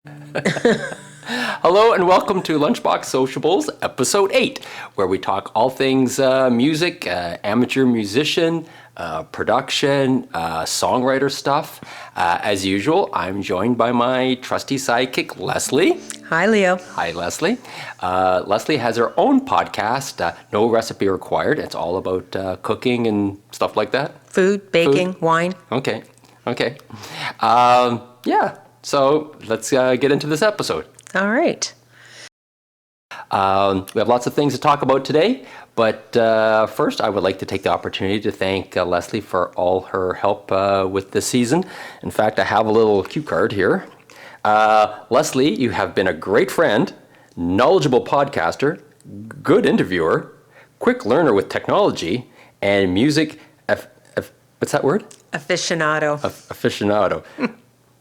Hello and welcome to Lunchbox Sociables, episode 8, where we talk all things music, amateur musician, production, songwriter stuff. As usual, I'm joined by my trusty sidekick, Leslie. Hi, Leo. Hi, Leslie. Leslie has her own podcast, No Recipe Required. It's all about cooking and stuff like that. Food, baking, wine. Okay. Yeah. So let's get into this episode. All right. We have lots of things to talk about today, but first I would like to take the opportunity to thank Leslie for all her help with this season. In fact, I have a little cue card here. Leslie, you have been a great friend, knowledgeable podcaster, good interviewer, quick learner with technology, and music, what's that word? Aficionado. Aficionado.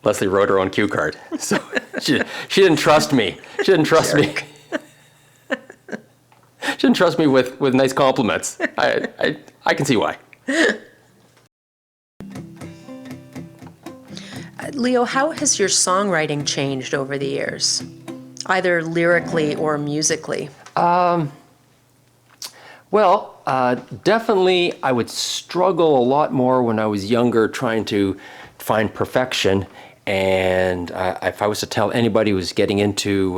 Leslie wrote her own cue card, so she didn't trust me. She didn't trust me. She didn't trust me with nice compliments. I can see why. Leo, how has your songwriting changed over the years, either lyrically or musically? Well, definitely I would struggle a lot more when I was younger trying to find perfection. And if I was to tell anybody who's getting into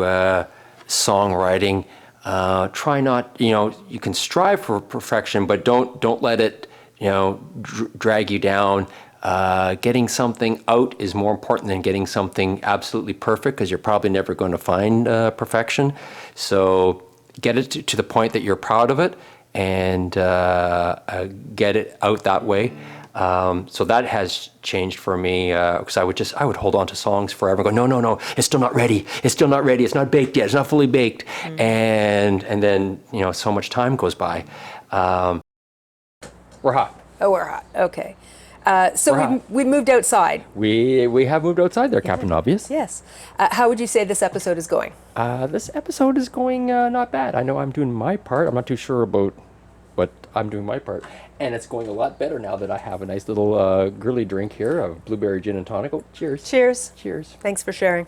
songwriting, try not, you can strive for perfection, but don't let it, drag you down. Getting something out is more important than getting something absolutely perfect, because you're probably never going to find perfection. So get it to the point that you're proud of it and get it out that way. So that has changed for me, because I would hold on to songs forever and go, no, it's still not ready. It's still not ready. It's not baked yet. It's not fully baked. Mm-hmm. And then, so much time goes by. We're hot. Oh, we're hot. Okay. So we moved outside. We have moved outside there, Captain Obvious. Yes. How would you say this episode is going? This episode is going not bad. I know I'm doing my part. I'm not too sure about, but I'm doing my part. And it's going a lot better now that I have a nice little girly drink here of blueberry gin and tonic. Oh, cheers. Cheers. Cheers. Thanks for sharing.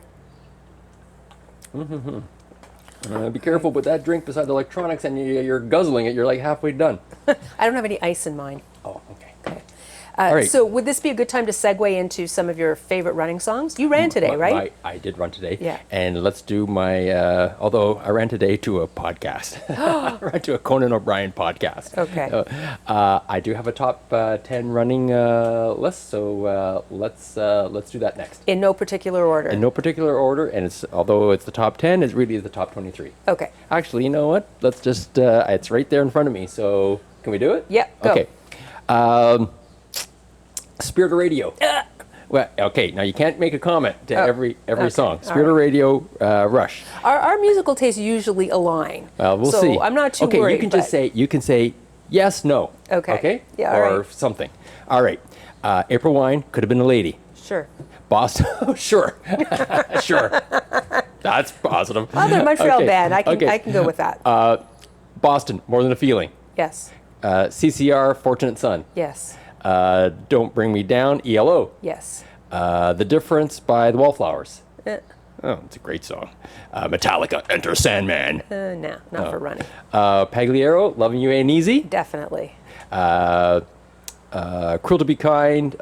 Be careful with that drink beside the electronics, and you're guzzling it. You're like halfway done. I don't have any ice in mine. Oh, okay. All right. So would this be a good time to segue into some of your favorite running songs? You ran today, right? I did run today. Yeah. And let's do my, although I ran today to a podcast. I ran to a Conan O'Brien podcast. Okay. I do have a top 10 running list, so let's do that next. In no particular order? In no particular order, and although it's the top 10, it's really the top 23. Okay. Actually, you know what? Let's just, it's right there in front of me, so can we do it? Yeah, go. Okay. Spirit of Radio. Well, okay, now you can't make a comment to every song. Spirit of Radio, Rush. Our musical tastes usually align. Well, we'll see. So I'm not too worried. Okay, you can say yes, no. Okay. Okay? Yeah, or all right. something. All right. April Wine, Could Have Been a Lady. Sure. Boston, sure. Sure. That's positive. Oh, they're a Montreal band. I can go with that. Boston, More Than a Feeling. Yes. CCR, Fortunate Son. Yes. Don't Bring Me Down, ELO. Yes. The Difference by the Wallflowers. Oh, it's a great song. Metallica, Enter Sandman. no, not for running. Pagliaro, Loving You Ain't Easy. Definitely. Cruel to Be Kind.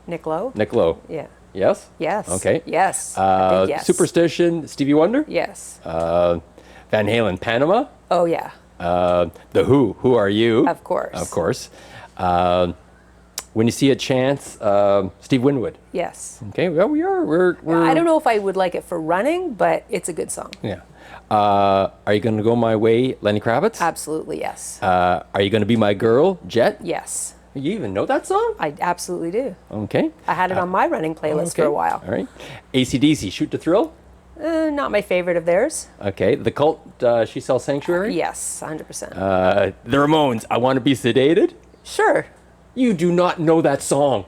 Nick Lowe? Nick Lowe. Yeah. Yes? Yes. Okay. Yes. Yes. Superstition, Stevie Wonder. Yes. Van Halen, Panama. Oh, yeah. The Who Are You? Of course. Of course. When You See a Chance, Steve Winwood. Yes. Okay, well, we're I don't know if I would like it for running, but it's a good song. Yeah. Are You Gonna Go My Way, Lenny Kravitz? Absolutely, yes. Are You Gonna Be My Girl, Jet? Yes. You even know that song? I absolutely do. Okay. I had it on my running playlist for a while. All right. AC/DC, Shoot to Thrill? Not my favorite of theirs. Okay. The Cult, She Sells Sanctuary? Yes, 100%. The Ramones, I Want to Be Sedated? Sure. You do not know that song.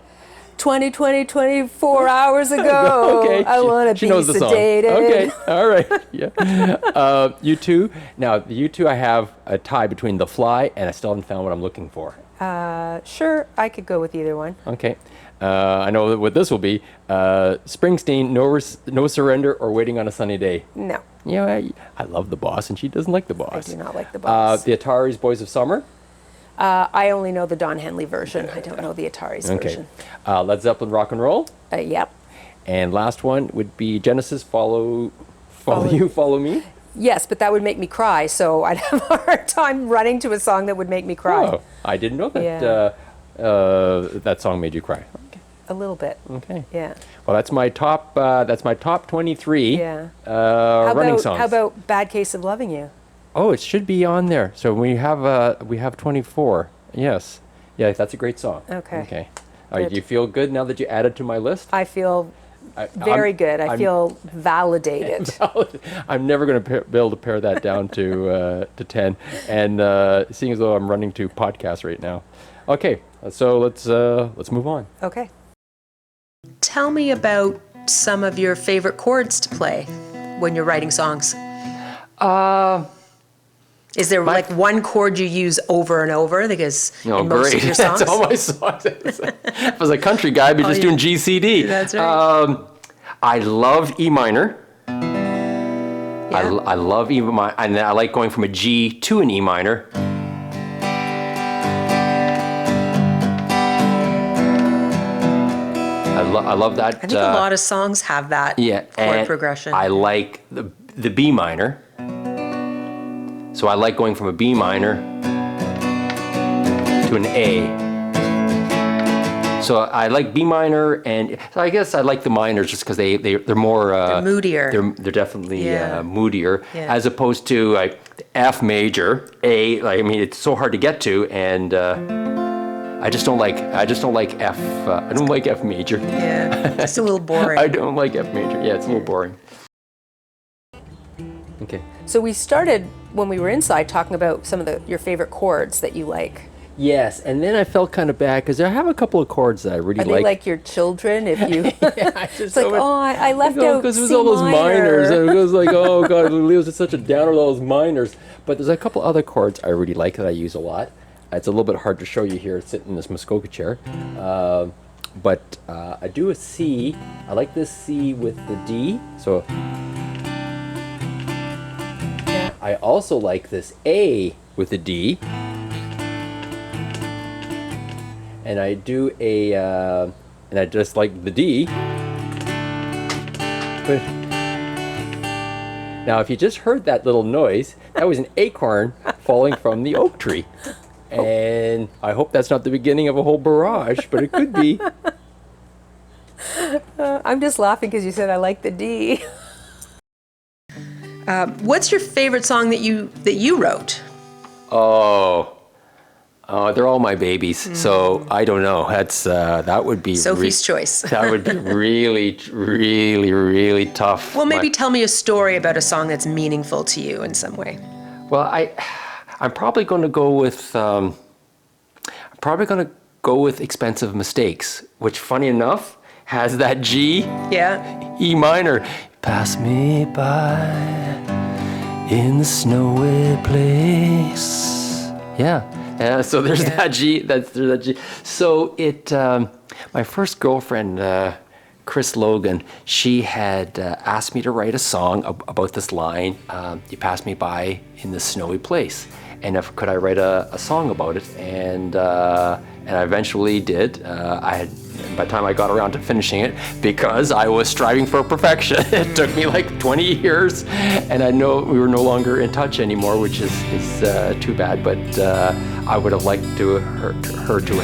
24 hours ago. Okay. I want to be knows the song. sedated. Okay. All right. Yeah. U2. Now, the U2, I have a tie between The Fly and I still haven't found what I'm looking for. Sure, I could go with either one. Okay. I know what this will be. Springsteen, No Surrender, or Waiting on a Sunny Day. No, Yeah, I love The Boss, and she doesn't like The I Boss. do not like The Boss. The Ataris, Boys of Summer. I only know the Don Henley version. I don't know the Atari's Okay. version. Led Zeppelin, Rock and Roll. Yep. And last one would be Genesis, Follow You, Follow Me. Yes, but that would make me cry, so I'd have a hard time running to a song that would make me cry. Oh, I didn't know that Yeah. that song made you cry. A little bit. Okay. Yeah. Well, that's my top 23 Yeah. running songs. How about Bad Case of Loving You? Oh, it should be on there. So we have 24. Yes. Yeah, that's a great song. Okay. Okay. Good. Do you feel good now that you added to my list? I feel very good. I feel validated. I'm never going to be able to pare that down to 10. And seeing as though I'm running to podcasts right now. Okay, so let's move on. Okay. Tell me about some of your favorite chords to play when you're writing songs. Is there like one chord you use over and over? Because in most of your songs. That's all my songs. If I was a country guy, I'd be just doing G, C, D. That's right. I love E minor. Yeah. I love E minor, and I like going from a G to an E minor. I love that. I think a lot of songs have that chord and progression. I like the B minor. So I like going from a B minor to an A. So I like B minor, and so I guess I like the minors just because they're more They're moodier. They're definitely Yeah. moodier, Yeah. as opposed to like F major, A. Like, I mean, it's so hard to get to, and I just don't like F. I don't like F major. Yeah, it's a little boring. I don't like F major. Yeah, it's a little boring. Okay. So we started when we were inside talking about some of your favorite chords that you like. Yes, and then I felt kind of bad because I have a couple of chords that I really Are they like your children? If you, it's like, I left out because it was C all those minors, and minor. it was like, oh god, Leo's just such a downer with all those minors. But there's a couple other chords I really like that I use a lot. It's a little bit hard to show you here, sitting in this Muskoka chair. But I do a C. I like this C with the D. So I also like this A with the D. And I do and I just like the D. But now, if you just heard that little noise, that was an acorn falling from the oak tree. And I hope that's not the beginning of a whole barrage, but it could be. I'm just laughing because you said I like the D. What's your favorite song that you wrote? They're all my babies, so I don't know. That would be Sophie's choice. That would be really, really, really tough. Well, maybe tell me a story about a song that's meaningful to you in some way. Well, I'm probably going to go with Expensive Mistakes, which, funny enough, has that G, Yeah. E minor. Pass me by in the snowy place. Yeah. So there's that G. There's that G. So my first girlfriend, Chris Logan, she had asked me to write a song about this line. You passed me by in this snowy place, and could I write a song about it? And I eventually did. By the time I got around to finishing it, because I was striving for perfection, it took me like 20 years, and I know we were no longer in touch anymore, which is too bad. But I would have liked her to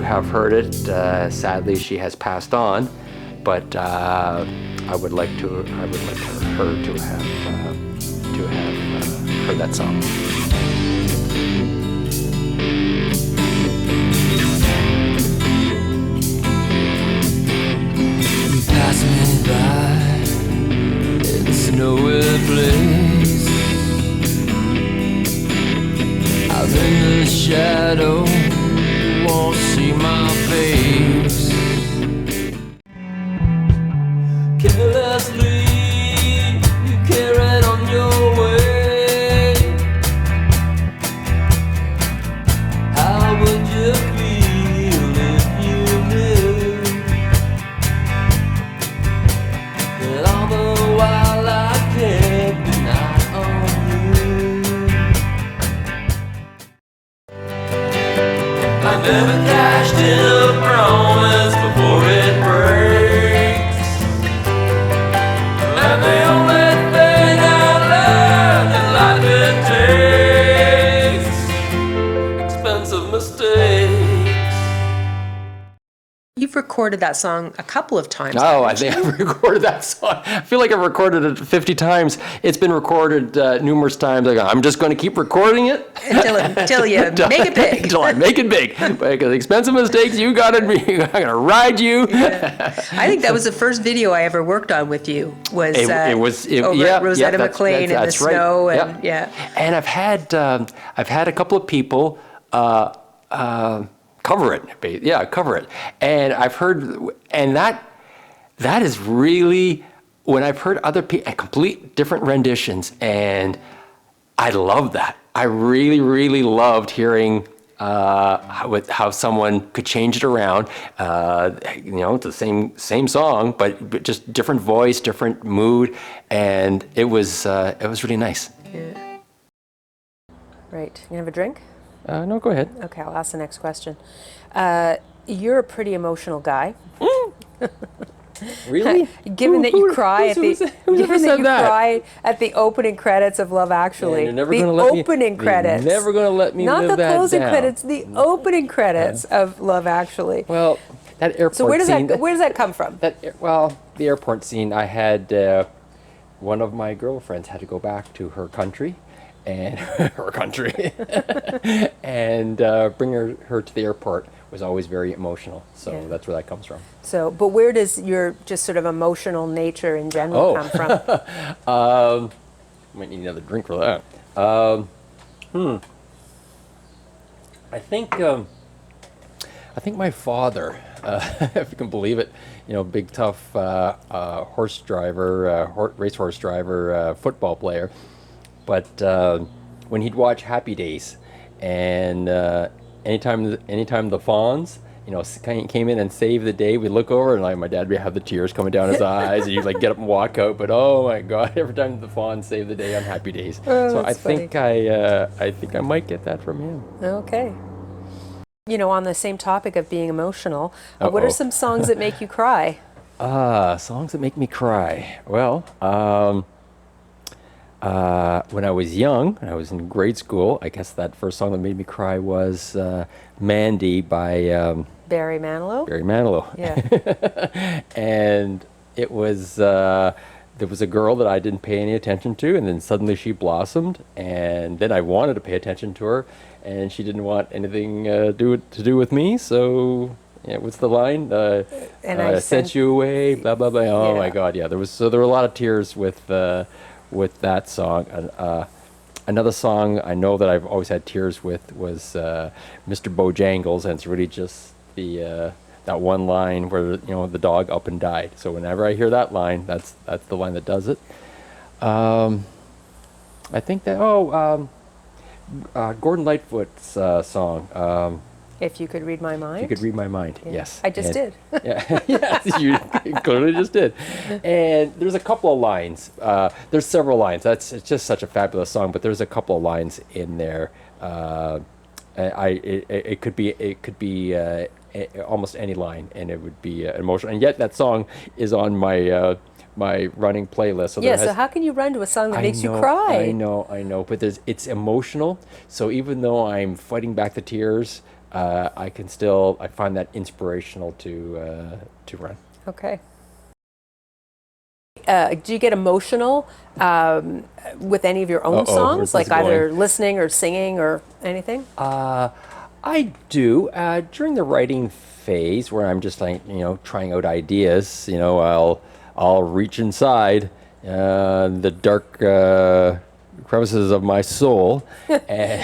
have heard it. Sadly, she has passed on, but I would like her to have heard that song. Pass me by in the snowy place. I'm in the shadow, you won't see my face. Carelessly, you carried on your way. recorded that song a couple of times. Oh, I think I've recorded that song. I feel like I've recorded it 50 times. It's been recorded numerous times. Like, I'm just going to keep recording it Until you make it big. until I make it big. Because expensive mistakes, you got to be. I'm going to ride you. Yeah. I think that was the first video I ever worked on with you. Was over yeah, at Rosetta McLean in the that's right. snow, and And I've had a couple of people cover it. Yeah, cover it. And I've heard, and that is really, when I've heard other people, complete different renditions, and I love that. I really, really loved hearing how someone could change it around. It's the same song, but just different voice, different mood, and it was really nice. Yeah. Right. You gonna have a drink? No, go ahead. Okay, I'll ask the next question. You're a pretty emotional guy. Really? Given that you cry at that? cry at the opening credits of Love Actually. You're never the gonna let opening credits. You're never going to let me Not live the that closing down. credits, the opening credits of Love Actually. Well, that airport So where does scene. that come from? The airport scene. I had one of my girlfriends had to go back to her country, and and bring her to the airport was always very emotional. So Yeah. that's where that comes from. So, but where does your just sort of emotional nature in general come from? Might need another drink for that. I think my father, if you can believe it, big tough horse driver, racehorse driver, football player. But when he'd watch Happy Days, and anytime the Fonz, came in and saved the day, we'd look over and my dad would have the tears coming down his eyes, and he'd get up and walk out. But oh my God, every time the Fonz saved the day on Happy Days. So I think I might get that from him. Okay. On the same topic of being emotional, what are some songs that make you cry? Songs that make me cry. Well, when I was young, I was in grade school, I guess that first song that made me cry was Mandy by Barry Manilow? Barry Manilow. Yeah. And it was, there was a girl that I didn't pay any attention to, and then suddenly she blossomed, and then I wanted to pay attention to her, and she didn't want anything to do with me, so... Yeah, what's the line? And I sent you away, blah blah blah. Oh my God, yeah. There were a lot of tears with that song. Another song I know that I've always had tears with was Mr. Bojangles, and it's really just that one line where the dog up and died. So whenever I hear that line, that's the line that does it. I think that Gordon Lightfoot's song. If You Could Read My Mind? You Could Read My mind, yes. I just did. Yeah, yes, you clearly just did. And there's a couple of lines. There's several lines. It's just such a fabulous song, but there's a couple of lines in there. It could be almost any line, and it would be emotional. And yet that song is on my running playlist. So so how can you run to a song that makes you cry? I know, but it's emotional. So even though I'm fighting back the tears, I find that inspirational to run. Okay. Do you get emotional with any of your own songs, like either listening or singing or anything? I do. During the writing phase, where I'm just trying out ideas, I'll reach inside the dark crevices of my soul.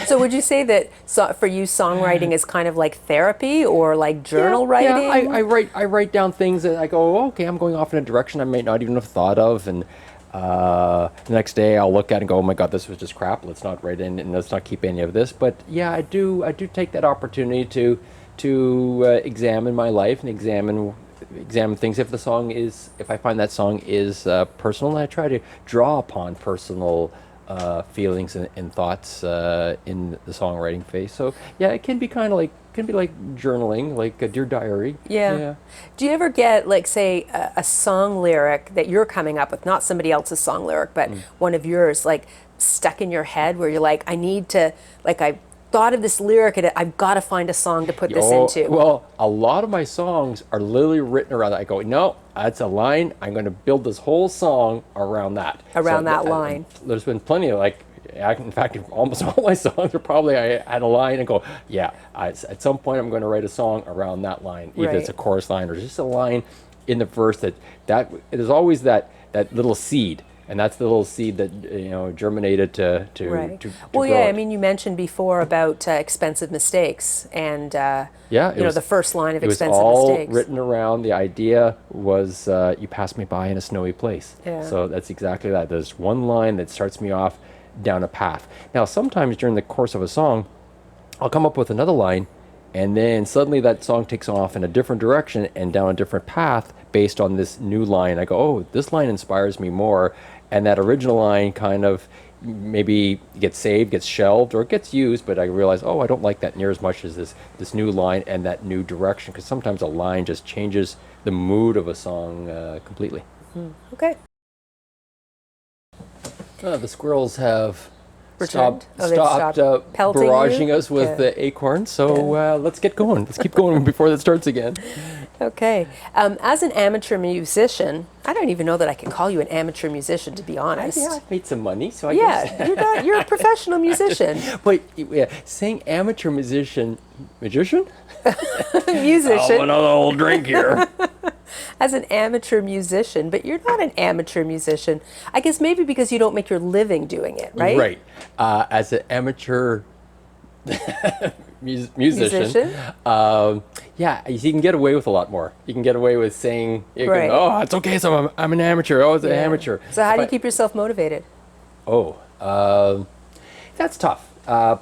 So would you say that for you songwriting is kind of like therapy or like journal writing? Yeah, I write down things that I go, okay, I'm going off in a direction I might not even have thought of, and the next day I'll look at it and go, oh my God, this was just crap. Let's not write in and let's not keep any of this. But yeah, I do take that opportunity to examine my life and examine things. If I find that song is personal, and I try to draw upon personal feelings and thoughts in the songwriting phase. So yeah, it can be kind of like journaling, like a Dear Diary. Yeah. Do you ever get, like, say, a song lyric that you're coming up with, not somebody else's song lyric, but one of yours, like, stuck in your head where you're like, I need to, like, thought of this lyric and I've got to find a song to put this into? Well, a lot of my songs are literally written around that. I go, no, that's a line. I'm going to build this whole song around that. Around that line. There's been plenty of in fact, almost all my songs are probably I had a line and go, yeah, at some point I'm going to write a song around that line, either it's a chorus line or just a line in the verse that there's always that little seed. And that's the little seed that germinated to well, grow yeah. it. I mean, you mentioned before about expensive mistakes, and the first line of expensive mistakes. It was all mistakes. written around. The idea was, you passed me by in a snowy place. Yeah. So that's exactly that. There's one line that starts me off down a path. Now, sometimes during the course of a song, I'll come up with another line, and then suddenly that song takes off in a different direction and down a different path based on this new line. I go, oh, this line inspires me more. And that original line kind of maybe gets saved, gets shelved, or it gets used, but I realize, oh, I don't like that near as much as this new line and that new direction, because sometimes a line just changes the mood of a song completely. Okay. The squirrels have Returned? stopped pelting barraging you? us with the acorns, so let's get going. Let's keep going before that starts again. Okay. As an amateur musician, I don't even know that I can call you an amateur musician, to be honest. Yeah, I've made some money, so I guess. Yeah, you're a professional musician. Wait, saying amateur magician? Musician. Another old drink here. As an amateur musician, but you're not an amateur musician. I guess maybe because you don't make your living doing it, right? Right. As an amateur musician, yeah, you can get away with a lot more. You can get away with saying, oh, it's okay, so I'm an amateur. Oh, it's an amateur. So how do you keep yourself motivated? That's tough.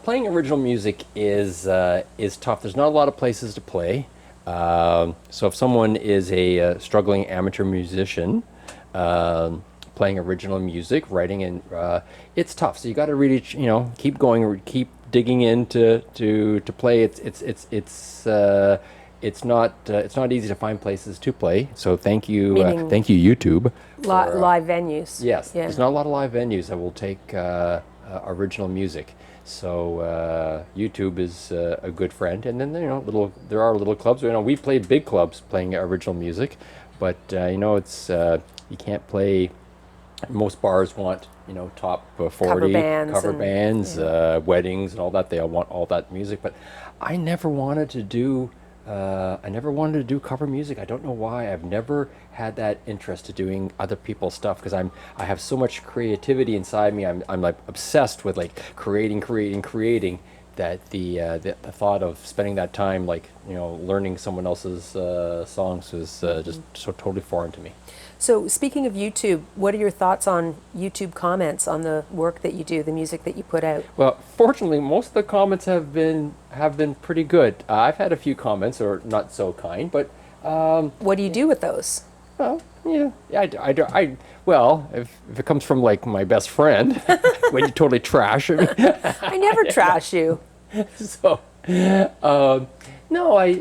Playing original music is tough. There's not a lot of places to play. So if someone is a struggling amateur musician, playing original music, writing, and it's tough. So you got to really, keep going, keep digging in to play. It's not easy to find places to play. So thank you YouTube. Live venues. Yes, there's not a lot of live venues that will take original music. So YouTube is a good friend, and then there are little clubs. We played big clubs playing original music, but it's you can't play. Most bars want top 40 cover bands, weddings, and all that. They all want all that music, but I never wanted to do. Cover music. I don't know why. I've never had that interest to doing other people's stuff because I have so much creativity inside me. I'm like obsessed with like creating that the thought of spending that time learning someone else's songs was just so totally foreign to me. So speaking of YouTube, what are your thoughts on YouTube comments on the work that you do, the music that you put out? Well, fortunately, most of the comments have been pretty good. I've had a few comments, or not so kind, but what do you do with those? Well, yeah, well, if it comes from like my best friend, when you totally trash me. I never trash you. So, no, I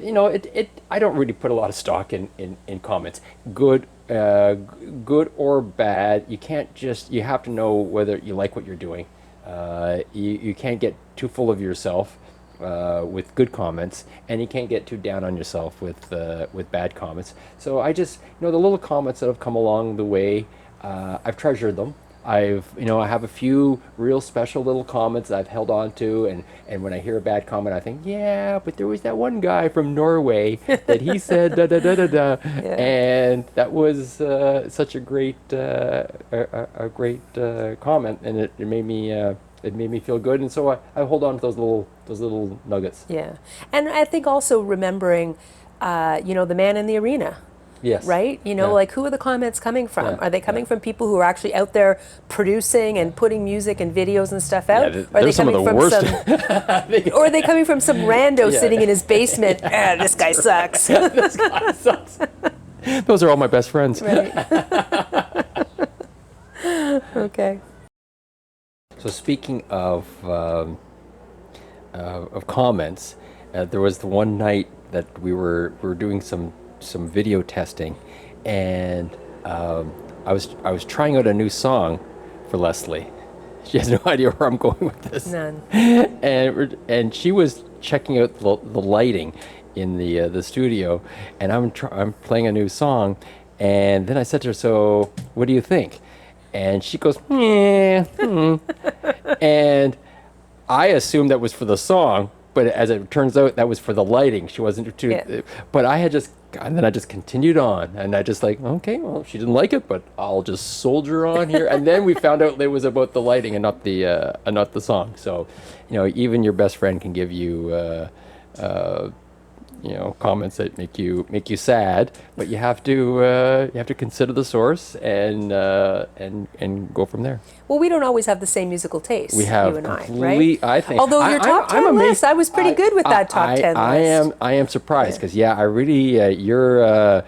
don't really put a lot of stock in comments. Good or bad. You have to know whether you like what you're doing. You can't get too full of yourself with good comments, and you can't get too down on yourself with bad comments. So I just, the little comments that have come along the way, I've treasured them. I have a few real special little comments that I've held on to, and when I hear a bad comment, I think, yeah, but there was that one guy from Norway that he said da da da da da, and that was such a great comment, and it made me feel good, and so I hold on to those little nuggets. Yeah, and I think also remembering, the man in the arena. Yes. Right? Like who are the comments coming from? Are they coming from people who are actually out there producing and putting music and videos and stuff out? Yeah, they're some of the worst. Or are they coming from some rando sitting in his basement? This guy sucks. This guy sucks. Those are all my best friends. Right. Okay. So speaking of comments, there was the one night that we were doing some video testing, and I was trying out a new song for Leslie, She has no idea where I'm going with this. None. And she was checking out the lighting in the studio, and I'm playing a new song, and then I said to her, "So, what do you think?" And she goes, "Yeah." And I assumed that was for the song, but as it turns out, that was for the lighting. She wasn't too. Yeah. But and then I just continued on, and I just like, okay, well, she didn't like it, but I'll just soldier on here. And then we found out it was about the lighting and not the song. So, even your best friend can give you, comments that make you sad, but you have to consider the source and go from there. Well, we don't always have the same musical taste, We have you and I, right? I think. Although your top 10 amazed. list, I was pretty good with that top 10 list. I am surprised because I really the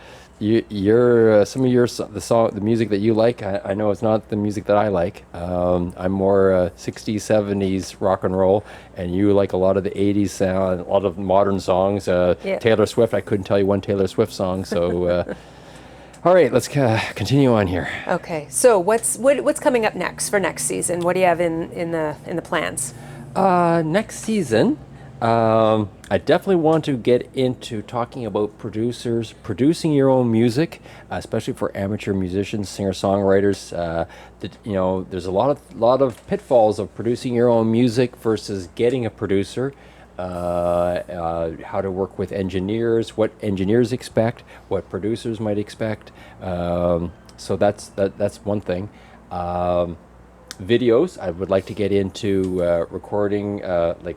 music that you like. I know it's not the music that I like. I'm more 60s, 70s rock and roll, and you like a lot of the 80s sound, a lot of modern songs. Taylor Swift. I couldn't tell you one Taylor Swift song. So, all right, let's continue on here. Okay, so what's coming up next for next season? What do you have in the plans? Next season, I definitely want to get into talking about producing your own music, especially for amateur musicians, singer-songwriters. There's a lot of pitfalls of producing your own music versus getting a producer. How to work with engineers, what engineers expect, what producers might expect. So that's one thing. Videos, I would like to get into recording, like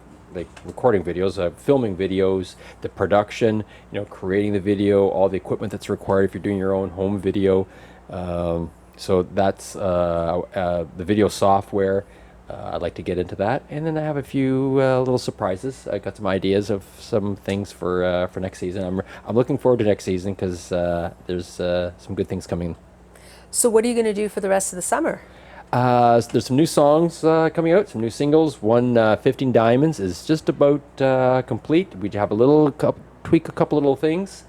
recording videos, filming videos, the production, creating the video, all the equipment that's required if you're doing your own home video. So that's the video software. I'd like to get into that, and then I have a few little surprises. I got some ideas of some things for next season. I'm looking forward to next season because there's some good things coming. So what are you going to do for the rest of the summer? So there's some new songs coming out, some new singles. One, 15 Diamonds, is just about complete. We have tweak a couple little things,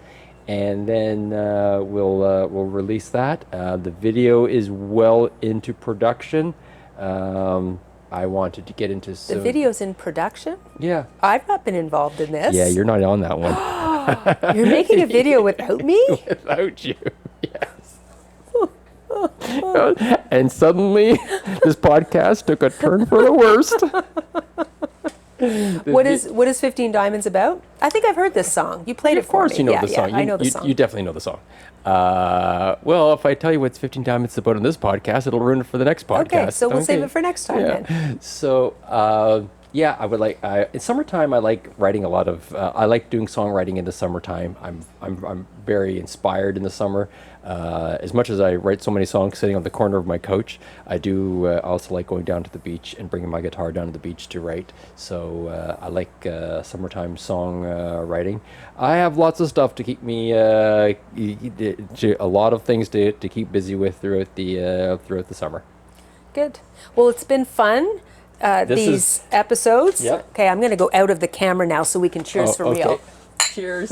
and then we'll release that. The video is well into production. I wanted to get into The video's in production? Yeah. I've not been involved in this. Yeah, you're not on that one. You're making a video without me? Without you, yes. And suddenly, this podcast took a turn for the worst. What is 15 Diamonds about? I think I've heard this song. You played it for me. Of course you know the song. I know the song. You definitely know the song. Well, if I tell you what 15 Diamonds is about in this podcast, it'll ruin it for the next podcast. Okay, so we'll save it for next time then. So, I would like. In summertime, I like writing a lot of. I like doing songwriting in the summertime. I'm very inspired in the summer. As much as I write so many songs sitting on the corner of my couch, I do also like going down to the beach and bringing my guitar down to the beach to write. So I like summertime song writing. I have lots of stuff to keep me, a lot of things to keep busy with throughout the summer. Good. Well, it's been fun. These episodes. Yep. Okay, I'm going to go out of the camera now so we can cheers for real. Cheers.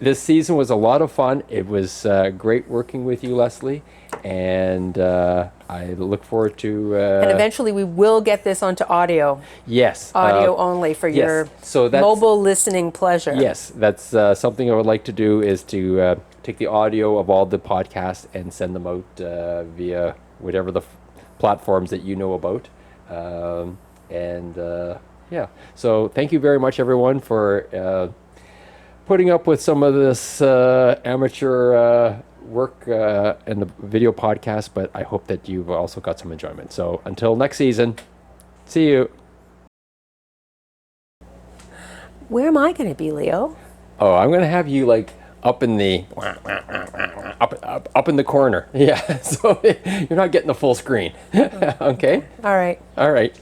This season was a lot of fun. It was great working with you, Leslie, and I look forward to. And eventually, we will get this onto audio. Yes. Audio only for your that's, mobile listening pleasure. Yes, that's something I would like to do is to take the audio of all the podcasts and send them out via whatever the platforms that you know about, so thank you very much, everyone, for putting up with some of this amateur work in the video podcast, but I hope that you've also got some enjoyment. So until next season, see you. Where am I going to be, Leo? Oh, I'm going to have you like up in the up in the corner. Yeah, so you're not getting the full screen. Okay? All right. All right.